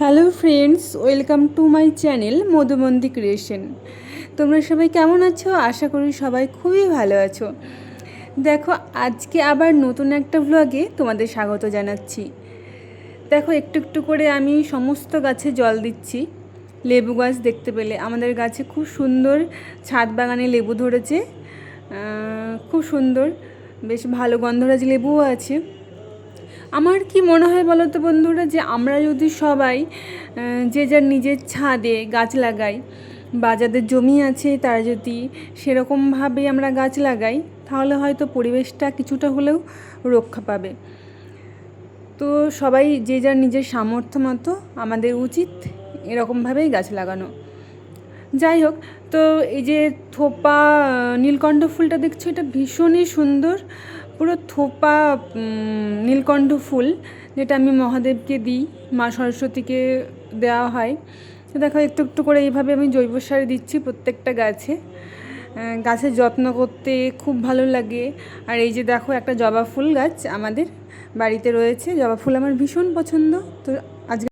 Hello friends, welcome to my channel Madhumandi creation. তোমরা সবাই কেমন আছো? আশা করি সবাই খুবই ভালো আছো। দেখো, আজকে আবার নতুন একটা ভ্লগে তোমাদের স্বাগত জানাচ্ছি। দেখো, একটু একটু করে আমি সমস্ত গাছে জল দিচ্ছি। লেবু গাছ দেখতে পেলে আমাদের গাছে খুব সুন্দর ছাদ বাগানে লেবু ধরেছে, খুব সুন্দর, বেশ ভালো গন্ধরাজ লেবুও আছে। আমার কি মনে হয় বলো তো বন্ধুরা, যে আমরা যদি সবাই যে যার নিজের ছাদে গাছ লাগাই, বা যাদের জমি আছে তারা যদি সেরকমভাবে আমরা গাছ লাগাই, তাহলে হয়তো পরিবেশটা কিছুটা হলেও রক্ষা পাবে। তো সবাই যে যার নিজের সামর্থ্য মতো আমাদের উচিত এরকমভাবেই গাছ লাগানো। যাই হোক, তো এই যে থোপা নীলকণ্ঠ ফুলটা দেখছো, এটা ভীষণই সুন্দর, পুরো থোপা নীলকণ্ঠ ফুল, যেটা আমি মহাদেবকে দিই, মা সরস্বতীকে দেওয়া হয়। তো দেখো, একটু একটু করে এইভাবে আমি জৈব সার দিচ্ছি প্রত্যেকটা গাছে। গাছের যত্ন করতে খুব ভালো লাগে। আর এই যে দেখো, একটা জবা ফুল গাছ আমাদের বাড়িতে রয়েছে। জবা ফুল আমার ভীষণ পছন্দ। তো আজকে